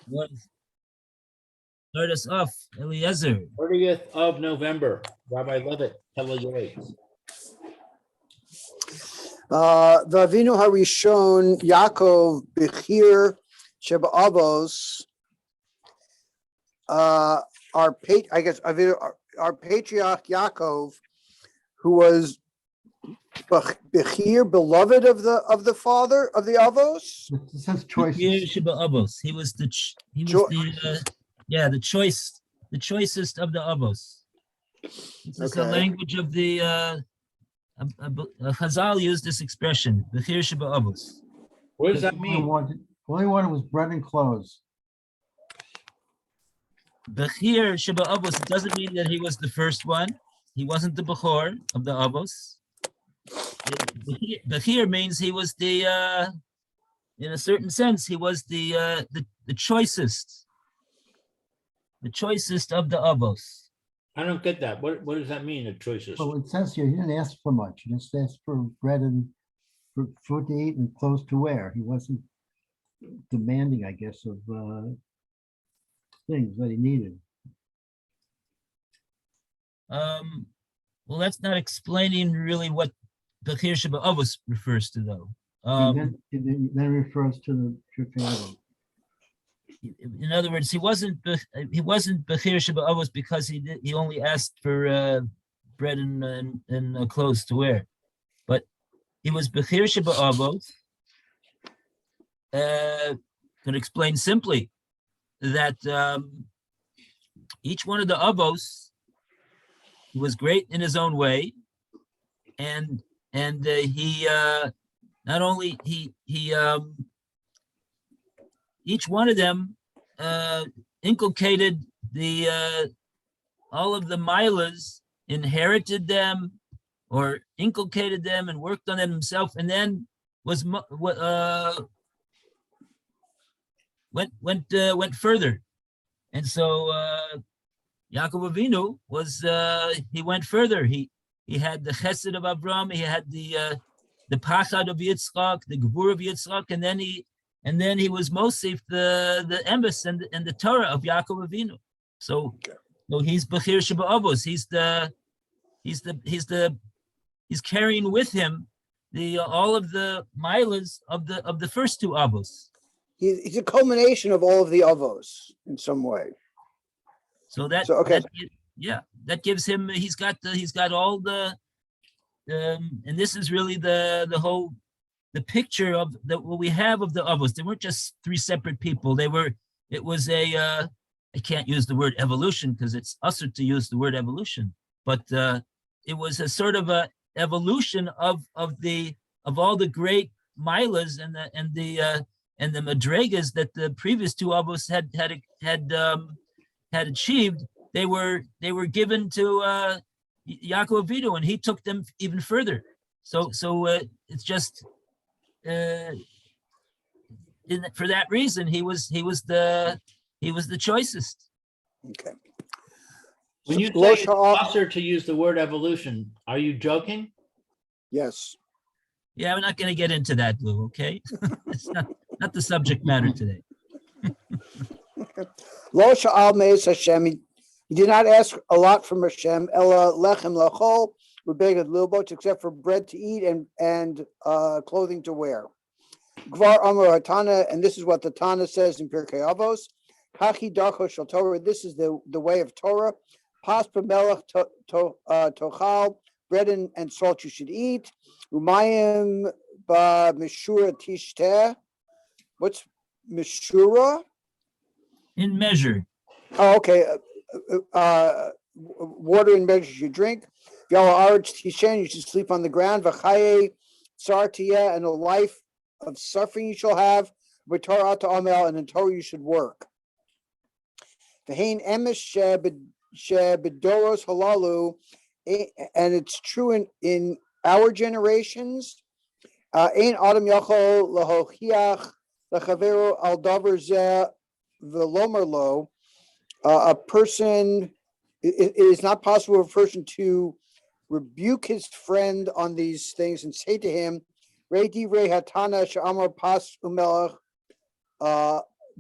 What start us off, Eliezer? 30th of November, Rabbi Levitt, Pele Yoetz. V'avinu harishon Yaakov b'chir sheba avos. Our patriarch Yaakov, who was b'chir, beloved of the father of the avos. It says Bechir choices. Sheba Avos. He was the choicest of the avos. This is the Okay. language of the Chazal used this expression, Bechir Sheba Avos. What does that All he mean? wanted was bread and clothes. Bechir Sheba Avos, it doesn't mean that he was the first one. He wasn't the Bechor of the Avos. Bechir means he was the, in a certain sense, he was the choicest. The choicest of the Avos. I don't get that. What does that mean, the choices? Well, it says here, he didn't ask for much. He just asked for bread and for food to eat and clothes to wear. He wasn't demanding, I guess, of things that he needed. Well, that's not explaining really what Bechir Sheba Avos refers to, though. And then refers to the Shulchan. In other words, he wasn't Bechir Sheba Avos because he only asked for bread and clothes to wear, but he was Bechir Sheba Avos. Can explain simply that each one of the Avos was great in his own way, and he not only each one of them inculcated the all of the milas, inherited them or inculcated them and worked on them himself, and then went further. And so Yaakov Avinu he went further. He had the chesed of Avram, he had the pachad of Yitzchak, the gebur of Yitzchak, and then he was mosif the emes and the Torah of Yaakov Avinu. So he's Bechir Sheba Avos. He's carrying with him all of the milas of the first two Avos. He's a culmination of all of the avos in some way. So that gives him. He's got all the, and this is really the whole. The picture of what we have of the avos. They weren't just three separate people. It was I can't use the word evolution because it's usher to use the word evolution, but it was a sort of a evolution of all the great milas and the madregas that the previous two avos had achieved. They were given to Yaakov Avinu, and he took them even further. So it's just. For that reason, he was the choicest. Okay. When you say it's usher to use the word evolution, are you joking? Yes. Yeah, we're not going to get into that, Lou. Okay, it's not the subject matter today. Lo sha'al meis Hashem. He did not ask a lot from Hashem. Ella lechem lachol. We begged Lubot except for bread to eat and clothing to wear. Gvar Amar Hatana, and this is what the Tana says in Pirkei Avos. Kachi Darcho Shel Torah. This is the way of Torah. Pas b'melech tochal. Bread and salt you should eat. Umayim ba mishura tishteh. What's mishura? In measure. Oh, okay. Water in measure you drink. You should sleep on the ground. V'chaye sartia, and a life of suffering you shall have. V'torah ta'amel, and in Torah you should work. V'hein emes shebedoros halalu, and it's true in our generations. Ein adam yachol lahochiach lachaveru al davar zeh v'lomer lo. A person, it is not possible for a person to rebuke his friend on these things and say to him, Rei divrei hatana she'amar pas umelech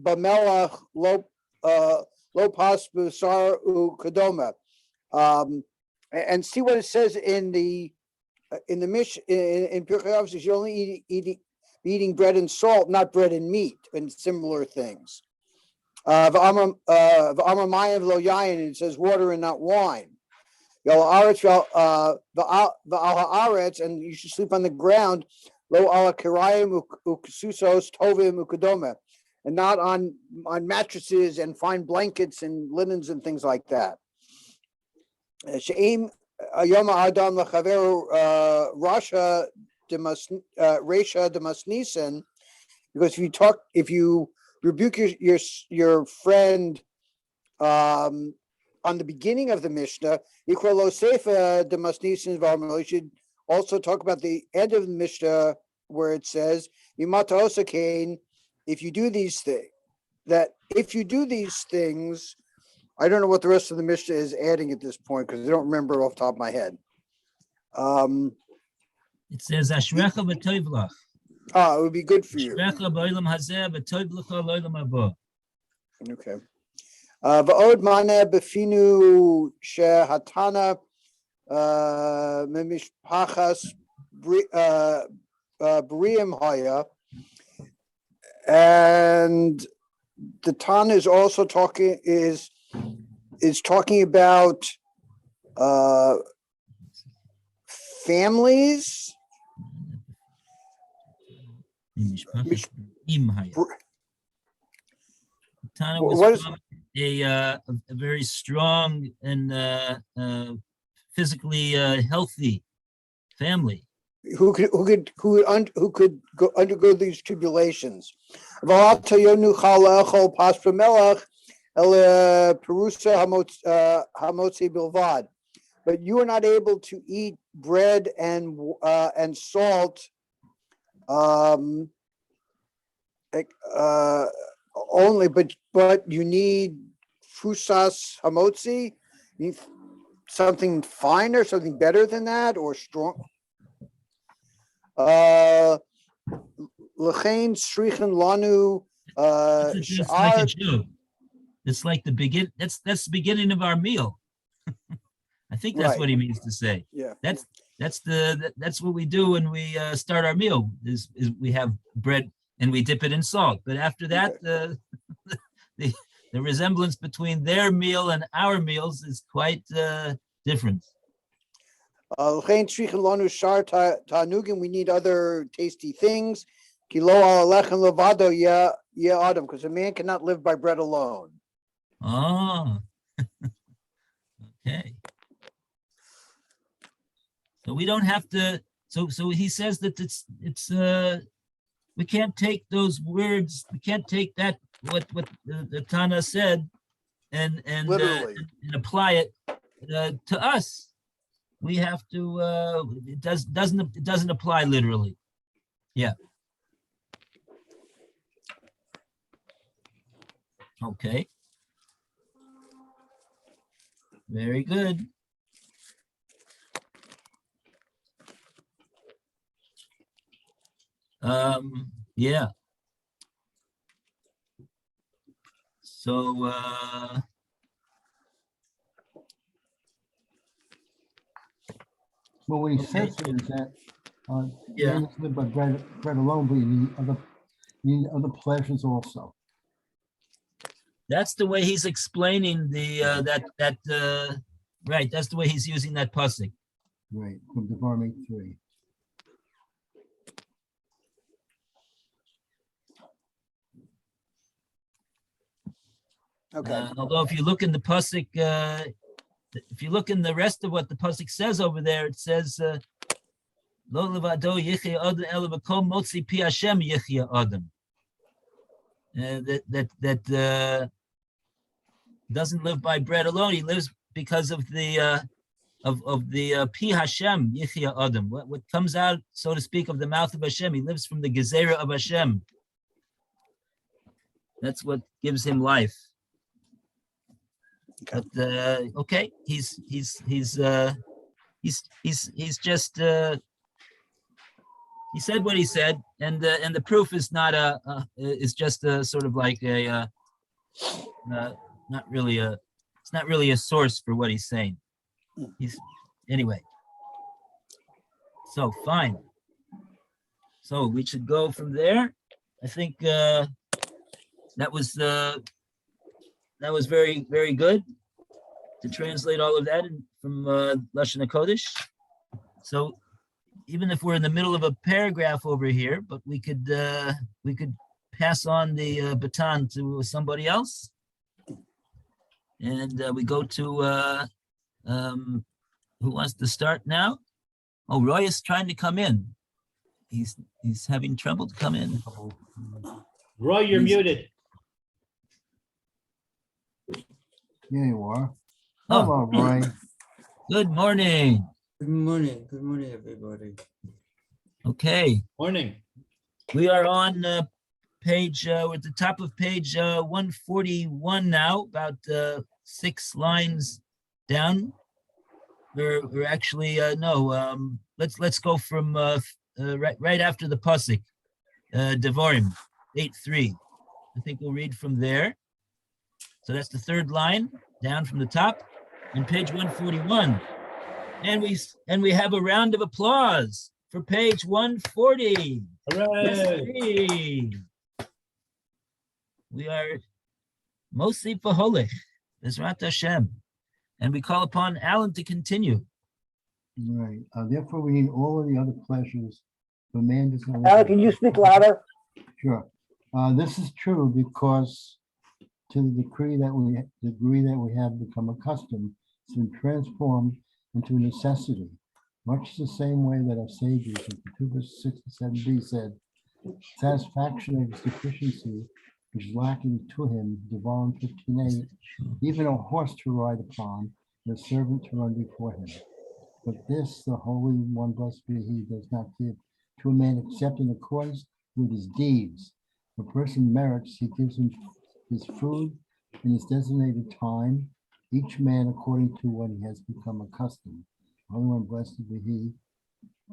Bamelach lo pas busar ukadoma. And see what it says in the Mish in Pirkei Avos is you only eating bread and salt, not bread and meat, and similar things. V'amar mayim v'lo yayin, it says water and not wine. V'al haaretz, and you should sleep on the ground. Lo ala kirayim uksusos tovim ukadoma, and not on mattresses and fine blankets and linens and things like that. She'im Yoma Adam Lachaveru Rasha Resha Demasnisen, because if you rebuke your friend on the beginning of the Mishnah, Ikralo Sefer Demasnisen Varmel, you should also talk about the end of the Mishnah where it says Yimata Osakain, if you do these things, I don't know what the rest of the Mishnah is adding at this point because I don't remember off the top of my head. It says Ashrecha v'toivlach. It would be good for you. Ashrecha b'olam hazeh v'toivlecha l'olam haba. Okay. V'od maneh b'finu shehatana memishpachas b'riim haya, and the Tana is also talking about families. Tana was a very strong and physically healthy family who could undergo these tribulations. But you are not able to eat bread and salt only, but you need fusas hamotzi, you need something finer, something better than that, or strong. L'chein strichen lanu. It's like a joke. It's like the begin. That's the beginning of our meal. I think that's Right. what he means to say. Yeah. That's what we do when we start our meal. Is we have bread and we dip it in salt. But after that, the resemblance between their meal and our meals is quite different. We need other tasty things. Because a man cannot live by bread alone. Oh, okay. So we don't have to. So he says that it's we can't take those words. We can't take that what the Tana said and apply it to us. We have to. It doesn't apply literally. Yeah. Okay. Very good. Yeah. So well, what he says here is that yeah. you live by bread alone, but you need other pleasures also. That's the way he's explaining the right. That's the way he's using that pasuk. Right, from Devarim 3. Okay. Although if you look in the pasuk, if you look in the rest of what the pasuk says over there, it says Lo levado yichya adam ela b'kol motzi pi Hashem yichya adam. That doesn't live by bread alone. He lives because of the pi Hashem yichya adam. What comes out, so to speak, of the mouth of Hashem. He lives from the gezerah of Hashem. That's what gives him life. Okay. But okay, he's just he said what he said, and the proof is not is just a sort of like a not really a, it's not really a source for what he's saying. Anyway. So fine. So we should go from there. I think that was very, very good to translate all of that from Lashon HaKodesh. So even if we're in the middle of a paragraph over here, but we could pass on the baton to somebody else, and we go to who wants to start now? Oh, Roy is trying to come in. He's having trouble to come in. Roy, you're muted. Here you are. Oh. Hello, Roy. Good morning. Good morning. Good morning, everybody. Okay, Morning. we are on page, we're at the top of page 141 now, about 6 lines down. We're actually let's go from right after the pasuk, Devarim 8:3. I think we'll read from there. So that's the 3rd line down from the top, on page 141, and we have a round of applause for page 140. Hooray! We are mostly Paholich, Bezrat Hashem, and we call upon Alan to continue. Right. Therefore, we need all of the other pleasures. The man does not. Alan, can you speak louder? Sure. This is true because to the degree that we have become accustomed, it's been transformed into a necessity, much the same way that our sages in Ketubah 67b said, satisfaction of his deficiency which is lacking to him, Devarim 15:8, even a horse to ride upon, and a servant to run before him. But this, the Holy One, blessed be he, does not give to a man except in accordance with his deeds. If a person merits, he gives him his food in his designated time, each man according to what he has become accustomed. Holy One, blessed be he,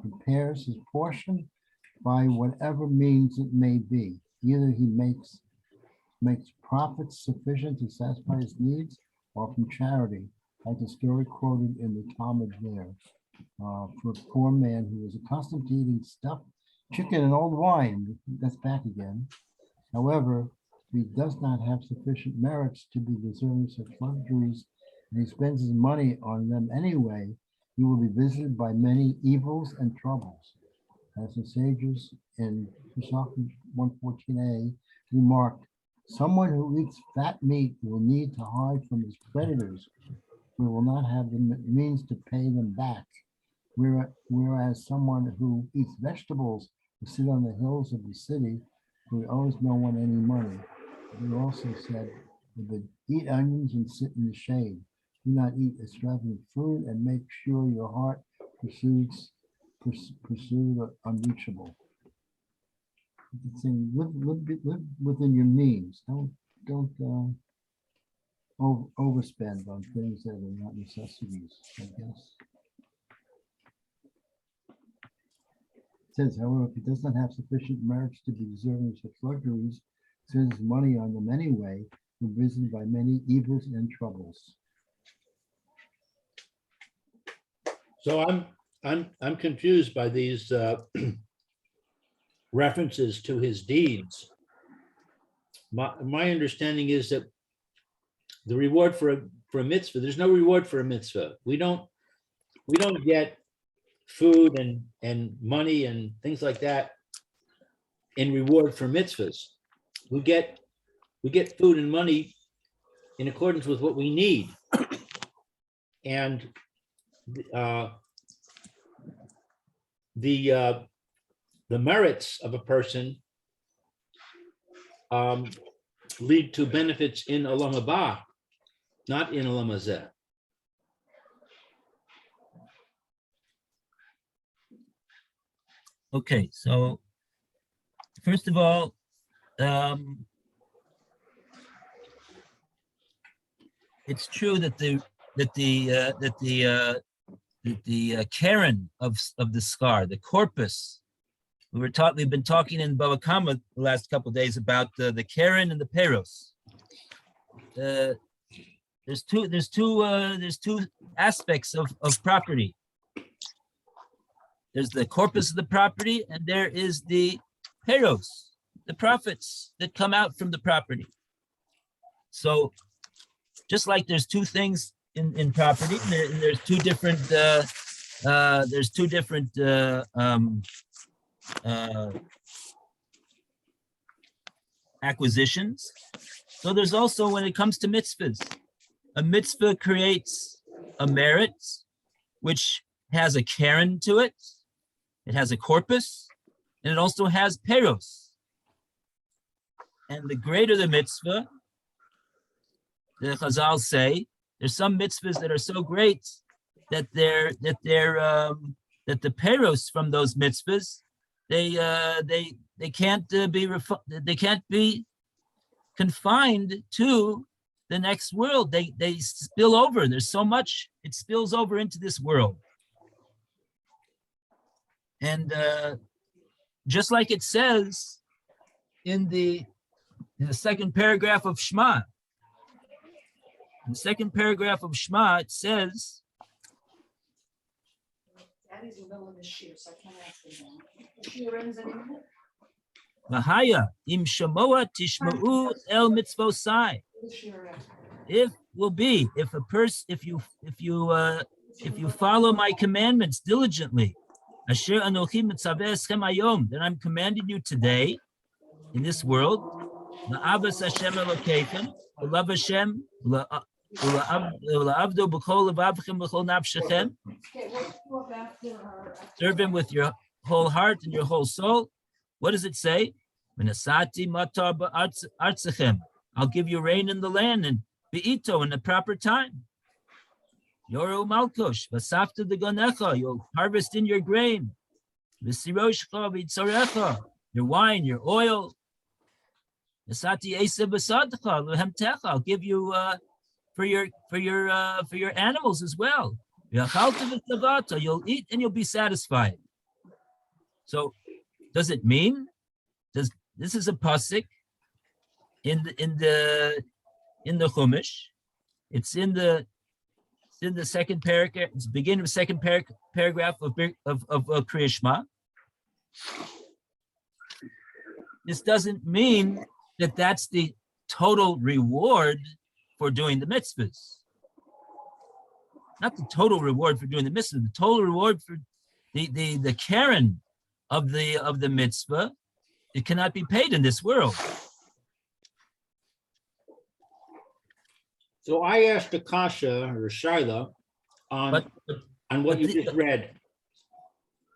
prepares his portion by whatever means it may be. Either he makes profits sufficient to satisfy his needs, or from charity, like the story quoted in the Talmud there, for a poor man who was accustomed to eating stuffed chicken and old wine. That's back again. However, if he does not have sufficient merits to be deserving such luxuries, and he spends his money on them anyway, he will be visited by many evils and troubles. As the sages in Pesach 114a remarked, someone who eats fat meat will need to hide from his creditors, who will not have the means to pay them back, whereas someone who eats vegetables will sit on the hills of the city, who owes no one any money. He also said, eat onions and sit in the shade. Do not eat extravagant food, and make sure your heart pursue the unreachable. It's saying live within your means. Don't overspend on things that are not necessities, I guess. It says, however, if he does not have sufficient merits to be deserving of such luxuries, spends his money on them anyway, will be visited by many evils and troubles. So I'm confused by these references to his deeds. My understanding is that the reward for a mitzvah, there's no reward for a mitzvah. We don't get food and money and things like that in reward for mitzvahs. We get food and money in accordance with what we need. And the merits of a person lead to benefits in Olam Haba, not in Olam Hazeh. Okay, so first of all, it's true that the Karen of the scar, the corpus we've been talking in Bava Kama the last couple of days about the Karen and the Peros. There's two aspects of property. There's the corpus of the property, and there is the Peros, the profits that come out from the property. So just like there's two things in property, there's two different acquisitions. So there's also, when it comes to mitzvahs, a mitzvah creates a merit, which has a keren to it. It has a corpus, and it also has peros. And the greater the mitzvah, the Chazal say, there's some mitzvahs that are so great that that the peros from those mitzvahs, they can't be confined to the next world. They spill over. There's so much, it spills over into this world. And just like it says in the second paragraph of Shema, in the second paragraph of Shema, it says, Daddy's in the middle of the shir, so I can't ask him now. The shir ends any minute. V'haya im shamoa tishma'u el mitzvosai. The shir ends. If you follow my commandments diligently, asher anochi mitzaveh eschem hayom, that I'm commanding you today in this world, la'avas Hashem Elokeichem, love Hashem, la'avdo b'chol levavchem b'chol nafshechem, Okay, we'll go back to our. serve him with your whole heart and your whole soul. What does it say? V'nasati matar ba'artzachem, I'll give you rain in the land and be'ito in the proper time. Yoru malkosh, v'safta degonecha, you'll harvest in your grain. V'siroshcha v'itzarecha, your wine, your oil. V'sati esa v'sadcha l'hemtecha, I'll give you for your animals as well. V'achalta v'tavata, you'll eat and you'll be satisfied. So, does it mean? This is a pasuk in the Chumash? It's in the second paragraph. It's the beginning of the second paragraph of Kriya Shema. This doesn't mean that that's the total reward for doing the mitzvahs. Not the total reward for doing the mitzvah. The total reward for the keren of the mitzvah, it cannot be paid in this world. So I asked Akasha or Shaila on what you just read.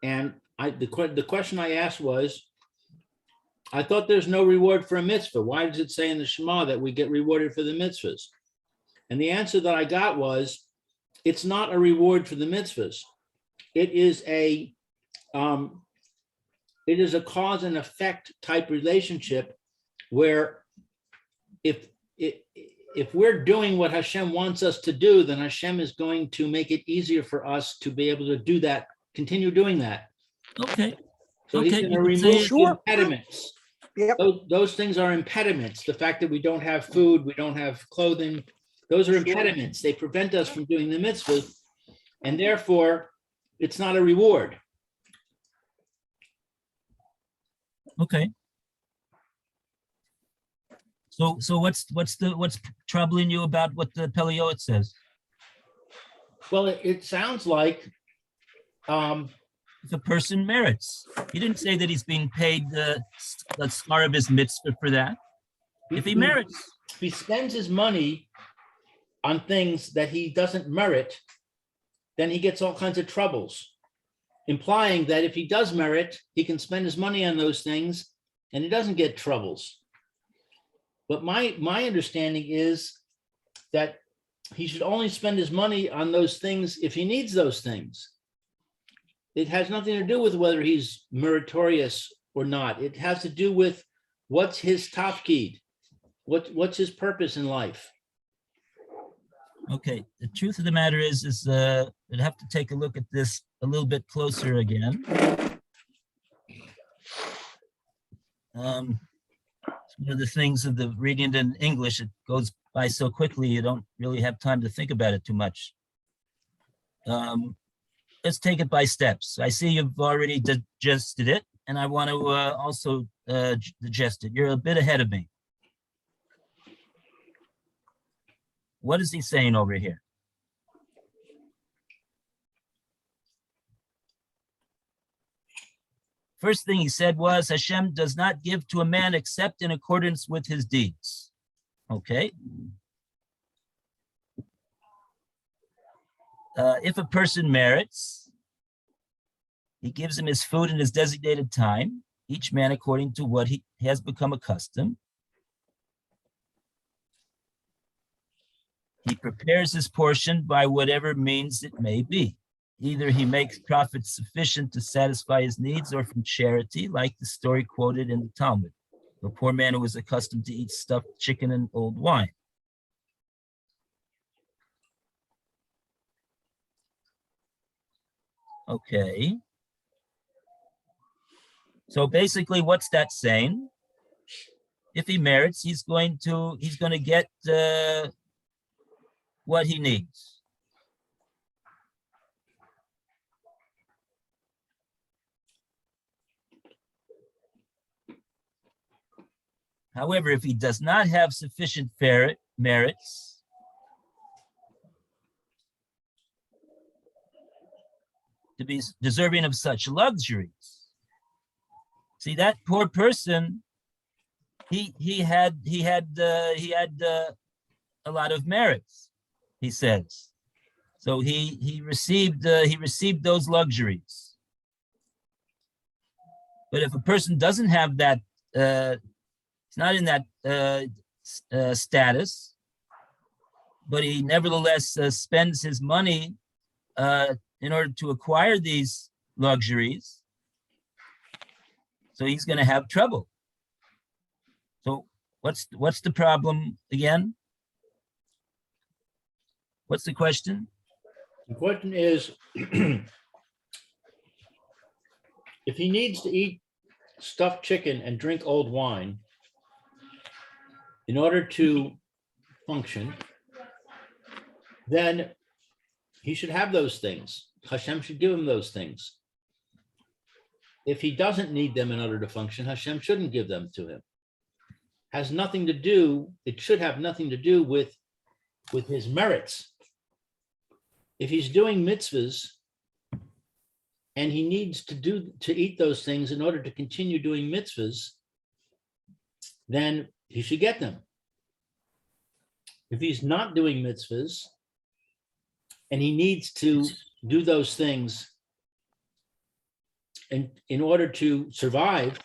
And the question I asked was, I thought there's no reward for a mitzvah. Why does it say in the Shema that we get rewarded for the mitzvahs? And the answer that I got was, it's not a reward for the mitzvahs. It is a cause and effect type relationship where if we're doing what Hashem wants us to do, then Hashem is going to make it easier for us to be able to do that, continue doing that. Okay. So he's Okay, going you to can remove say- the impediments. Yep. Those things are impediments. The fact that we don't have food, we don't have clothing, those are impediments. They prevent us from doing the mitzvah, and therefore it's not a reward. Okay. So what's troubling you about what the Pele Yoetz says? Well, it sounds like If a person merits, he didn't say that he's being paid the scar of his mitzvah for that. If he merits, if he spends his money on things that he doesn't merit, then he gets all kinds of troubles, implying that if he does merit, he can spend his money on those things and he doesn't get troubles. But my understanding is that he should only spend his money on those things if he needs those things. It has nothing to do with whether he's meritorious or not. It has to do with what's his tafkid, what's his purpose in life. okay. The truth of the matter is we'd have to take a look at this a little bit closer again. It's one of the things of the reading it in English, it goes by so quickly, you don't really have time to think about it too much. Let's take it by steps. I see you've already digested it, and I want to also digest it. You're a bit ahead of me. What is he saying over here? First thing he said was, Hashem does not give to a man except in accordance with his deeds. Okay. If a person merits, he gives him his food in his designated time, each man according to what he has become accustomed. He prepares his portion by whatever means it may be. Either he makes profit sufficient to satisfy his needs, or from charity, like the story quoted in the Talmud, the poor man who was accustomed to eat stuffed chicken and old wine. Okay. So basically, what's that saying? If he merits, he's going to get what he needs. However, if he does not have sufficient merits, to be deserving of such luxuries, see, that poor person, he had a lot of merits, he says. So he received those luxuries. But if a person doesn't have that, it's not in that status, but he nevertheless spends his money in order to acquire these luxuries, so he's going to have trouble. So what's the problem again? What's the question? The question is, if he needs to eat stuffed chicken and drink old wine in order to function, then he should have those things. Hashem should give him those things. If he doesn't need them in order to function, Hashem shouldn't give them to him. Has nothing to do, it should have nothing to do with his merits. If he's doing mitzvahs and he needs to eat those things in order to continue doing mitzvahs, then he should get them. If he's not doing mitzvahs and he needs to do those things in order to survive,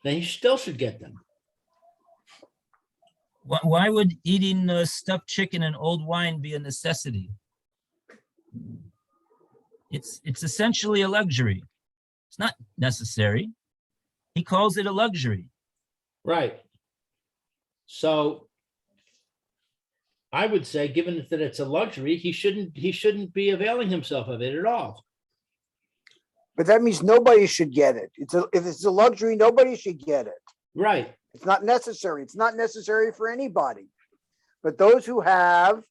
then he still should get them. Why would eating stuffed chicken and old wine be a necessity? It's essentially a luxury. It's not necessary. He calls it a luxury. Right. So I would say, given that it's a luxury, he shouldn't be availing himself of it at all. But that means nobody should get it. If it's a luxury, nobody should get it. Right. It's not necessary. It's not necessary for anybody. But those who have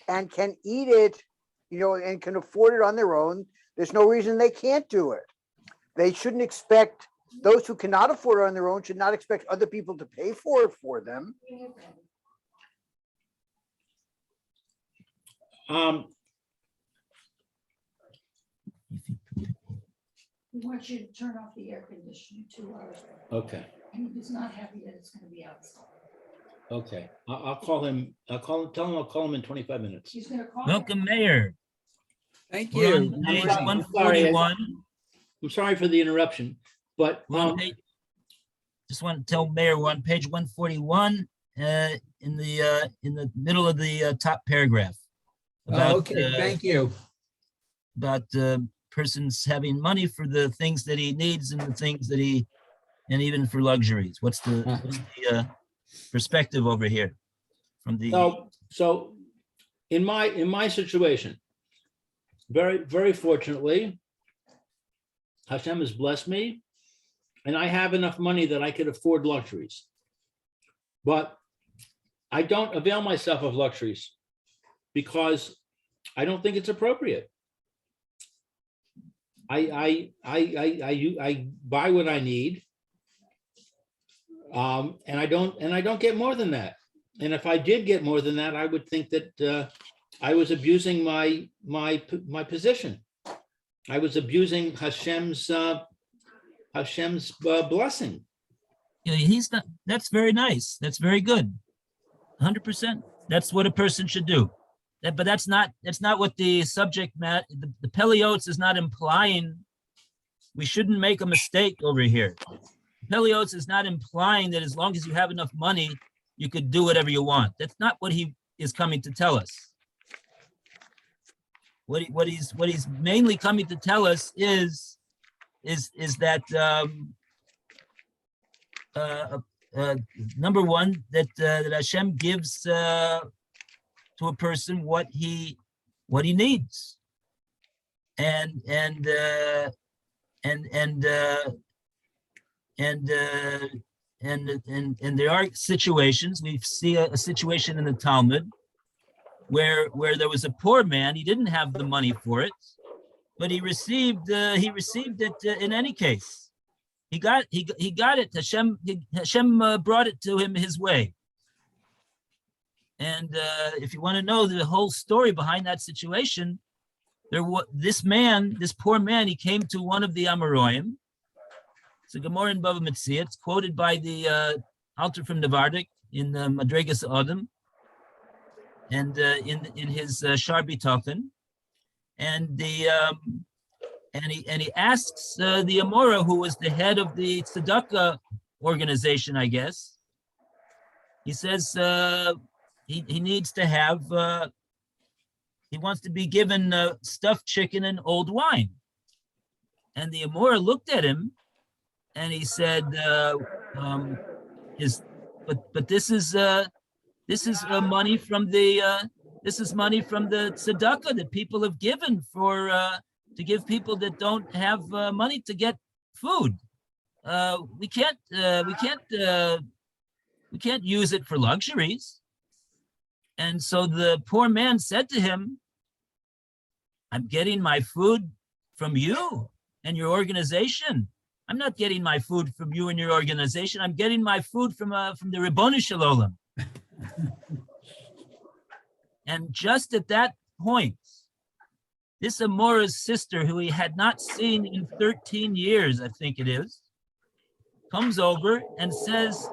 and can eat it, and can afford it on their own, there's no reason they can't do it. They shouldn't expect, those who cannot afford it on their own should not expect other people to pay for it for them. We want you to turn off the air conditioner 2 hours. Okay. And he does not have it, it's going to be outside. Okay. I'll call him. Tell him I'll call him in 25 minutes. He's going to call. Welcome, Mayor. Thank We're you. on page I'm 141. I'm sorry for the interruption, but Just want to tell Mayor we're on page 141 in the middle of the top paragraph. Oh, okay, thank you. About persons having money for the things that he needs and the things that and even for luxuries. What's the perspective over here from the? So in my situation, very, very fortunately, Hashem has blessed me and I have enough money that I could afford luxuries. But I don't avail myself of luxuries because I don't think it's appropriate. I buy what I need, and I don't get more than that. And if I did get more than that, I would think that I was abusing my position. I was abusing Hashem's blessing. Yeah, he's not. That's very nice. That's very good. 100%. That's what a person should do. But that's not what the subject matter. The Pele Yoetz is not implying we shouldn't make a mistake over here. Pele Yoetz is not implying that as long as you have enough money, you could do whatever you want. That's not what he is coming to tell us. What he's mainly coming to tell us is that number one, that Hashem gives to a person what he needs, and there are situations. We see a situation in the Talmud where there was a poor man. He didn't have the money for it, but he received it in any case. He got it. Hashem brought it to him his way. And if you want to know the whole story behind that situation, this poor man, he came to one of the Amoraim. It's a Gemara in Bava Metzia. It's quoted by the Alter from Nevardik in Madregas Adam, and in his Shar B'Tochen, and he asks the Amora, who was the head of the tzedakah organization, I guess. He says he needs to have. He wants to be given stuffed chicken and old wine, and the Amora looked at him, and he said, "But this is money from the tzedakah that people have given for to give people that don't have money to get food. We can't use it for luxuries." And so the poor man said to him, "I'm getting my food from you and your organization. I'm not getting my food from you and your organization. I'm getting my food from the Ribbonu Shel Olam." And just at that point, this Amora's sister, who he had not seen in 13 years, I think it is, comes over and says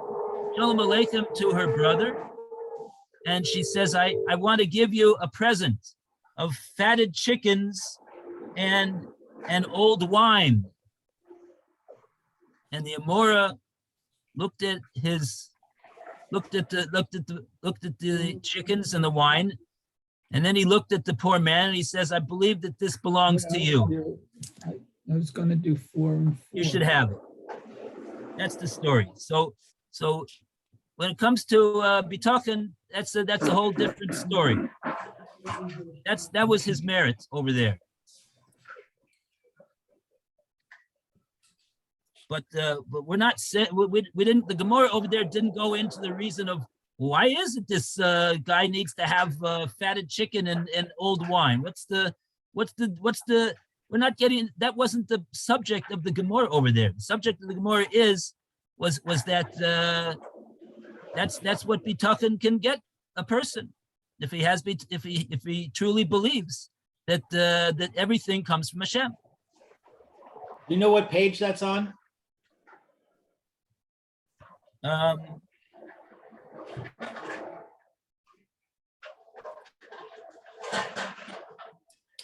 Shalom Aleichem to her brother. And she says, I want to give you a present of fatted chickens and old wine. And the Amora looked at the chickens and the wine, and then he looked at the poor man and he says, "I believe that this belongs to you. I was going to do 4 and 4. You should have it." That's the story. So when it comes to B'Tochen, that's a whole different story. That was his merit over there. But we're not saying we didn't. The Gemara over there didn't go into the reason of why is it this guy needs to have fatted chicken and old wine. What's the? We're not getting. That wasn't the subject of the Gemara over there. The subject of the Gemara was that that's what B'Tochen can get a person if he truly believes that that everything comes from Hashem. You know what page that's on?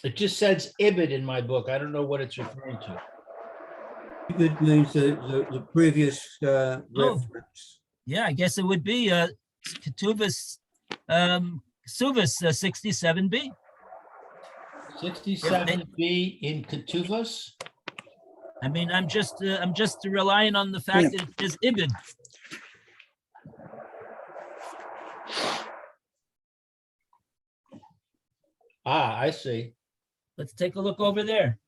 It just says Ibid in my book. I don't know what it's referring to. Ibid means the previous reference. Yeah, I guess it would be Ketuvas Suvas 67b. 67b in Ketuvos. I mean, I'm just relying on the fact that it is Ibid. Ah, I see. Let's take a look over there.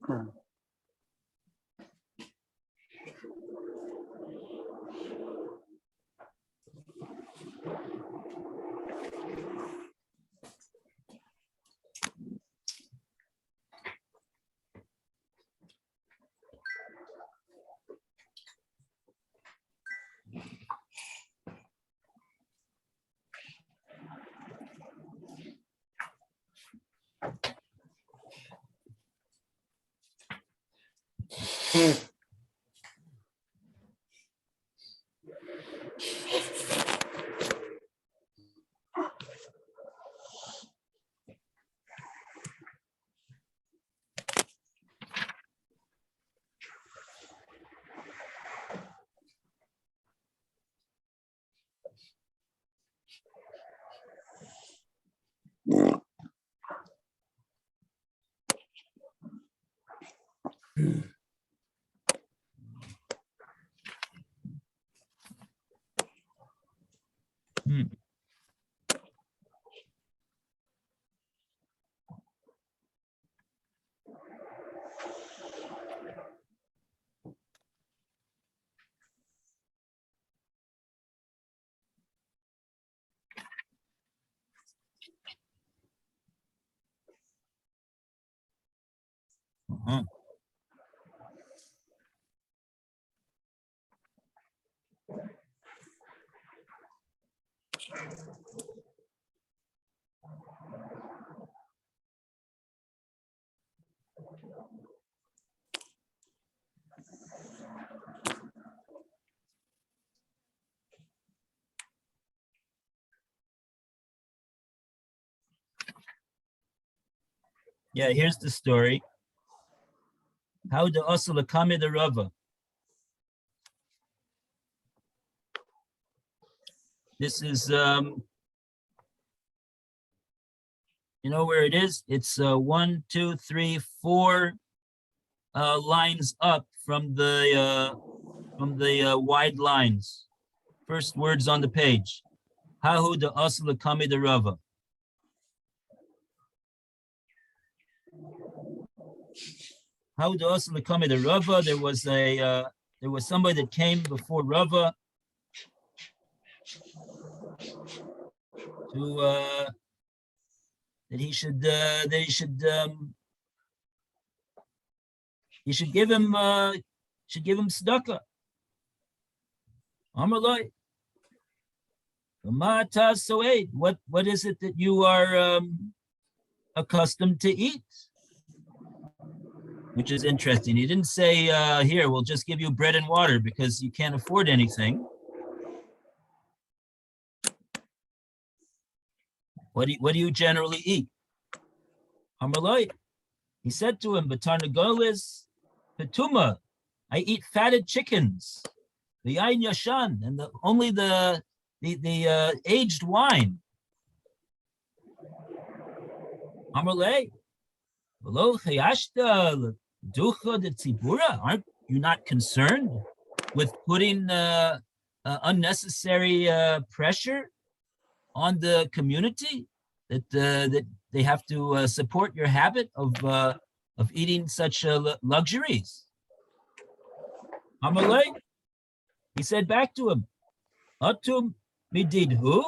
Hmm. Uh-huh. Yeah, here's the story. How the Asala Kame the Rava. This is, you know where it is? It's 1, 2, 3, 4 lines up from the wide lines. First words on the page. Hahu the Asala Kame the Rava. How the Asala Kame the Rava? There was somebody that came before Rava to that he should give him tzedakah. Amalai. What is it that you are accustomed to eat? Which is interesting. He didn't say, here, we'll just give you bread and water because you can't afford anything. What do you generally eat? Amalai. He said to him, Batarnagolis, Petuma, I eat fatted chickens, the Ain Yashan, and only the aged wine. Amalei, Velo Chayashta Ducha de Tzibura, aren't you not concerned with putting unnecessary pressure on the community that they have to support your habit of eating such luxuries? Amalei, he said back to him, Atum mididhu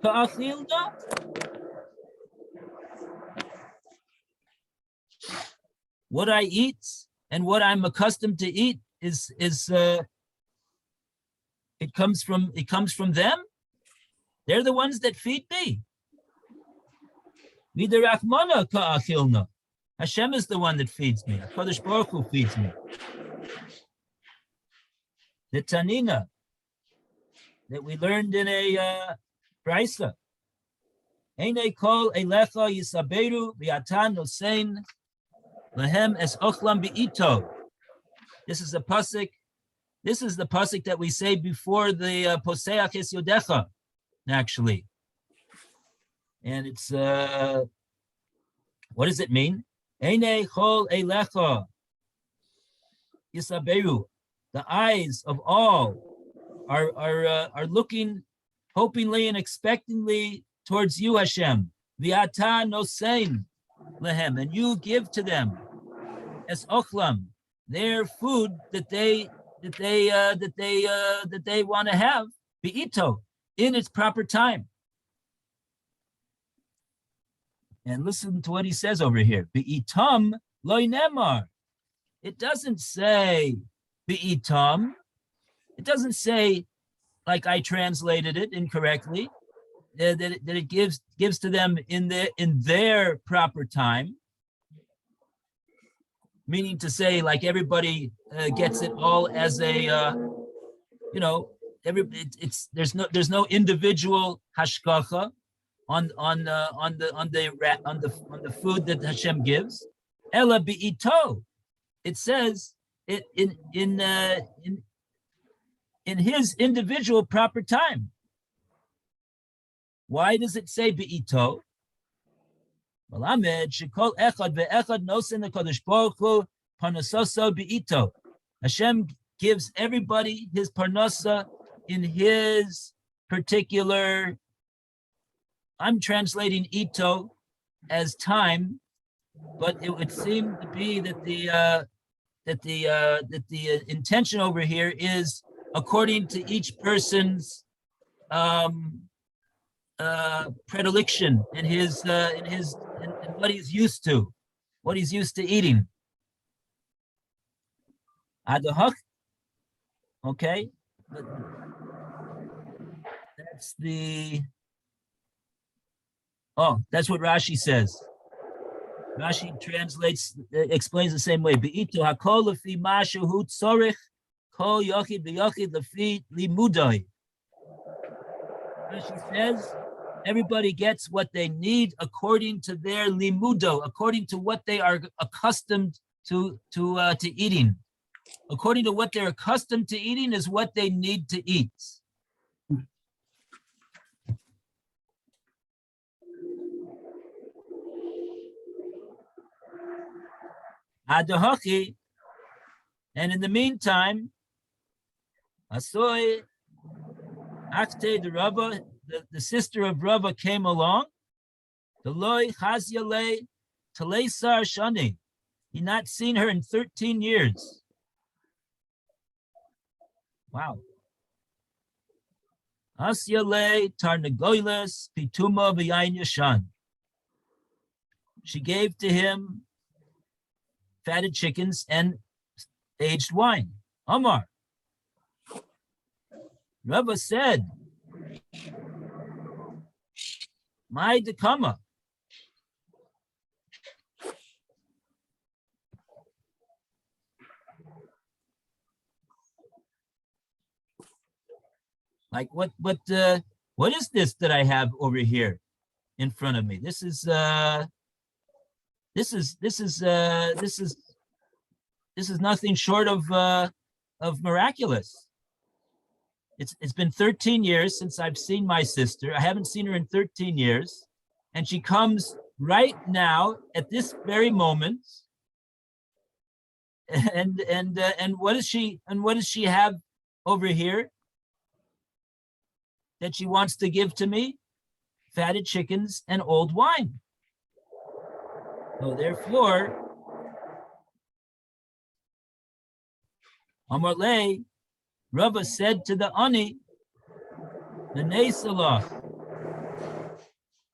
ka'achilda. What I eat and what I'm accustomed to eat is it comes from them. They're the ones that feed me. Midirachmana ka'achilna. Hashem is the one that feeds me. HaKadosh Baruch Hu feeds me. The Tanina that we learned in a Brisa. Eine kol elecha yisaberu v'atan nosein lehem es ochlam beito. This is a pasuk. This is the pasuk that we say before the Poseach es Yodecha, actually. And it's what does it mean? Eine kol elecha yisaberu. The eyes of all are looking hopingly and expectantly towards you, Hashem. V'ata nosein lehem, and you give to them. as ochlam, their food that they want to have, be'ito, in its proper time. And listen to what he says over here. Be'itam loy nemar. It doesn't say be'itam. It doesn't say, like I translated it incorrectly, that it gives to them in their proper time. Meaning to say, like everybody gets it all as a, there's no individual hashgacha on the food that Hashem gives. Ela be'ito. It says it in his individual proper time. Why does it say be'ito? Hashem gives everybody his parnasa in his particular. I'm translating ito as time, but it would seem to be that the intention over here is according to each person's predilection and in what he's used to, what he's used to eating. Adahak, okay, that's the. Oh, that's what Rashi says. Rashi explains the same way. Be'ito hakol lefi mashu hu tzorich kol yochid v'yochid lefi limudai. Rashi says everybody gets what they need according to their limudo, according to what they are accustomed to eating. According to what they're accustomed to eating is what they need to eat. Adahachi, and in the meantime, Asoy Akte the Rava, the sister of Rava came along. The loy Chazyale Talesar Shani. He not seen her in 13 years. Wow. Asyale Tarnagoyles Pituma V'yain Yashan. She gave to him fatted chickens and aged wine. Omar. Rava said, my dekama. Like what is this that I have over here in front of me? This is nothing short of miraculous. It's been 13 years since I've seen my sister. I haven't seen her in 13 years, and she comes right now at this very moment. And what does she have over here that she wants to give to me? Fatted chickens and old wine. So therefore, Amarle, Rava said to the Ani, the Nesalah,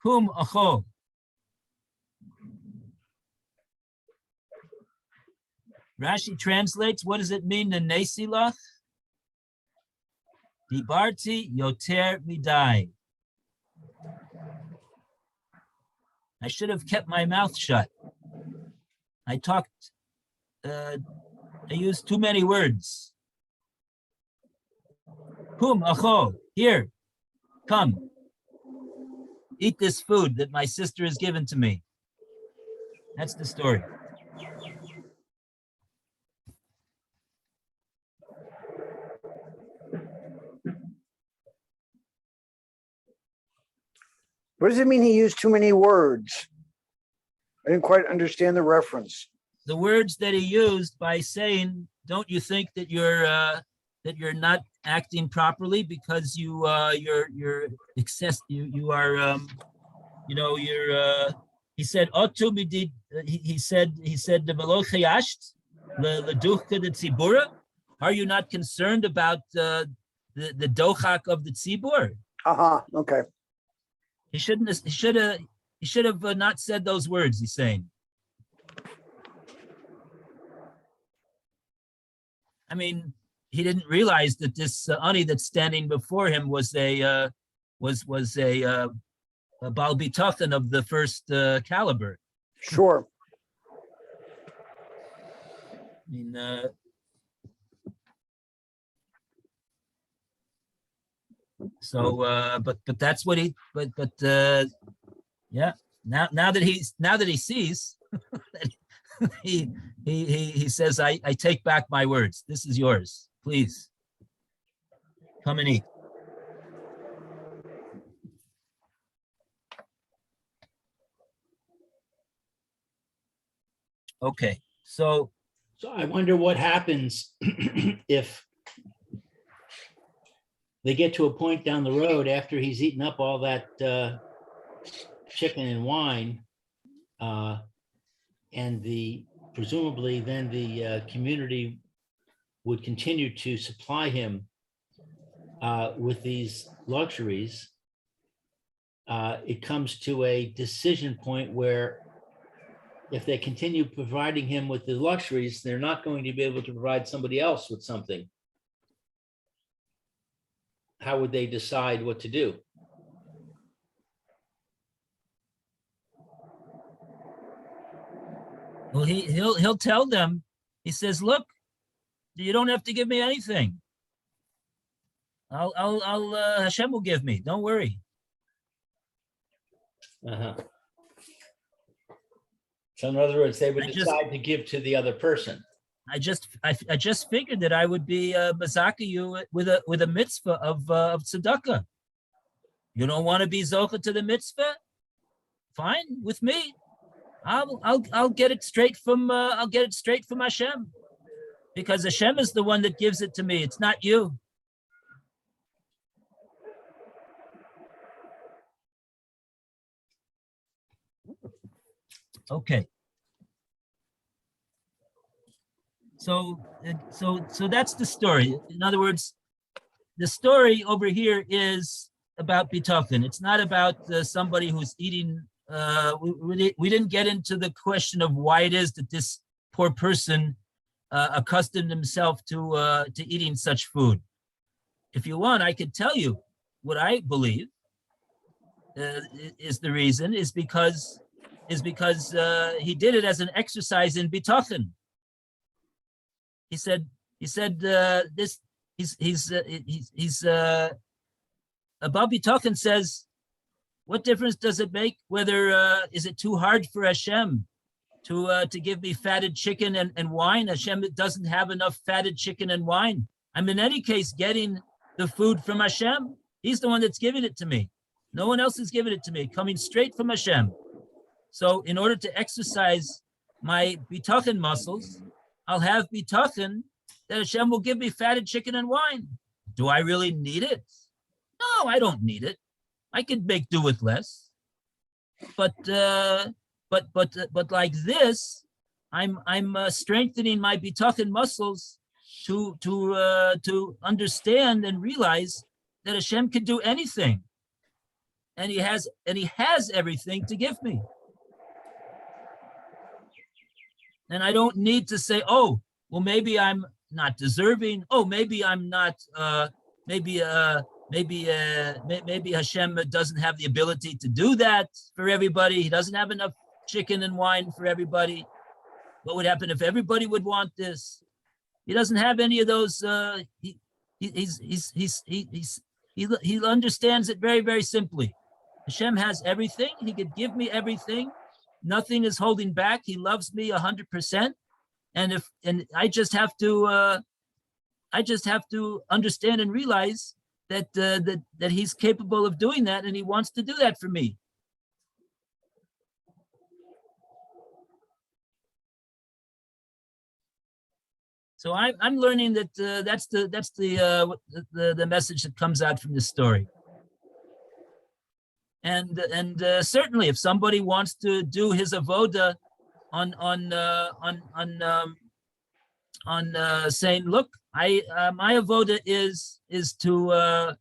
Kum Acho. Rashi translates, what does it mean, the Nesilach? Dibarti Yoter Midai. I should have kept my mouth shut. I used too many words. Kum acho, here, come. Eat this food that my sister has given to me. That's the story. What does it mean he used too many words? I didn't quite understand the reference. The words that he used by saying, "Don't you think that you're not acting properly because you're He said, Otu midid, he said, the velo chayasht, le duchka de tzibura. Are you not concerned about the dochak of the tzibur? Okay. He should have not said those words, he's saying. I mean, he didn't realize that this ani that's standing before him was a Baal Bitachon of the first caliber. Sure. I mean, but that's what he, yeah. Now that he sees, he says, I take back my words. This is yours. Please come and eat. Okay, so I wonder what happens if they get to a point down the road after he's eaten up all that chicken and wine, and presumably then the community would continue to supply him with these luxuries. It comes to a decision point where if they continue providing him with the luxuries, they're not going to be able to provide somebody else with something. How would they decide what to do? well, he'll tell them. He says, "Look, you don't have to give me anything. I'll Hashem will give me. Don't worry." So in other words, they would decide to give to the other person. I just figured that I would be mazaka you with a mitzvah of tzedakah. You don't want to be zocha to the mitzvah? Fine with me. I'll get it straight from Hashem, because Hashem is the one that gives it to me. It's not you. Okay. So that's the story. In other words, the story over here is about bitachon. It's not about somebody who's eating. We didn't get into the question of why it is that this poor person accustomed himself to eating such food. If you want, I could tell you what I believe is the reason. Is because he did it as an exercise in bitachon. He said this. Abba Bitachon says, what difference does it make whether is it too hard for Hashem to give me fatted chicken and wine? Hashem doesn't have enough fatted chicken and wine. I'm in any case getting the food from Hashem. He's the one that's giving it to me. No one else is giving it to me, coming straight from Hashem. So in order to exercise my bitachon muscles, I'll have bitachon that Hashem will give me fatted chicken and wine. Do I really need it? No, I don't need it. I could make do with less. But like this, I'm strengthening my bitachon muscles to understand and realize that Hashem can do anything, and He has everything to give me. And I don't need to say, oh, well, maybe I'm not deserving. Oh, maybe I'm not. Maybe Hashem doesn't have the ability to do that for everybody. He doesn't have enough chicken and wine for everybody. What would happen if everybody would want this? He doesn't have any of those. He understands it very, very simply. Hashem has everything. He could give me everything. Nothing is holding back. He loves me 100%, and I just have to understand and realize that He's capable of doing that, and He wants to do that for me. So I'm learning that that's the message that comes out from this story. And certainly, if somebody wants to do his avoda on saying, look, my avoda is to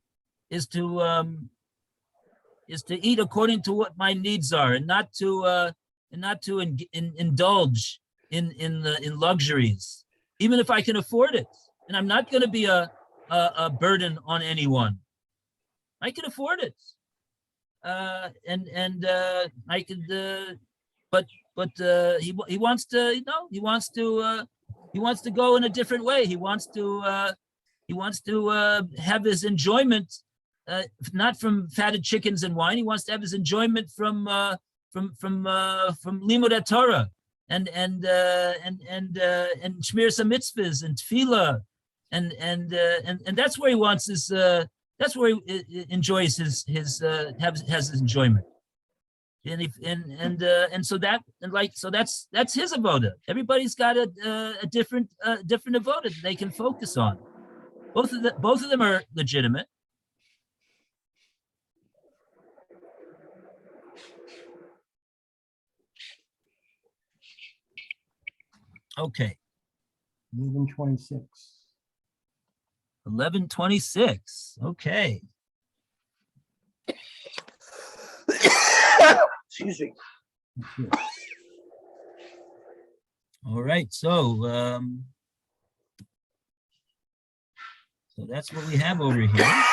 eat according to what my needs are, and not to indulge in luxuries, even if I can afford it. And I'm not going to be a burden on anyone. I can afford it. I could, but he wants to, he wants to go in a different way. He wants to have his enjoyment, not from fatted chickens and wine. He wants to have his enjoyment from Limud Torah and Shmiras HaMitzvahs and Tefillah, and that's where he wants his. That's where he enjoys has his enjoyment, and so that's his avoda. Everybody's got a different avoda that they can focus on. Both of them are legitimate. Okay. 11:26. 11:26. Okay. Excuse me. That's it. All right. So that's what we have over here.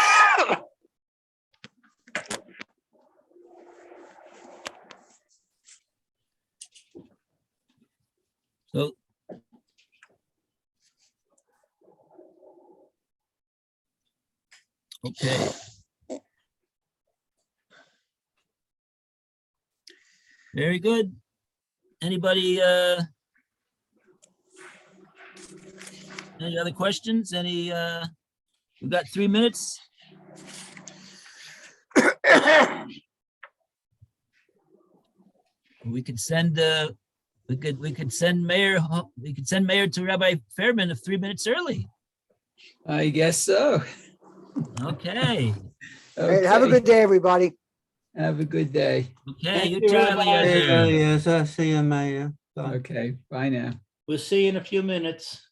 So okay. Very good. Anybody any other questions? Any we've got 3 minutes. We could send we could send Mayor to Rabbi Fairman 3 minutes early. I guess so. Okay. All right, have a good day, everybody. Have a good day. Okay, Thank you you, too, Rabbi. Eliezer. Yes, I see you, Mayor. Bye. Okay, bye now. We'll see you in a few minutes.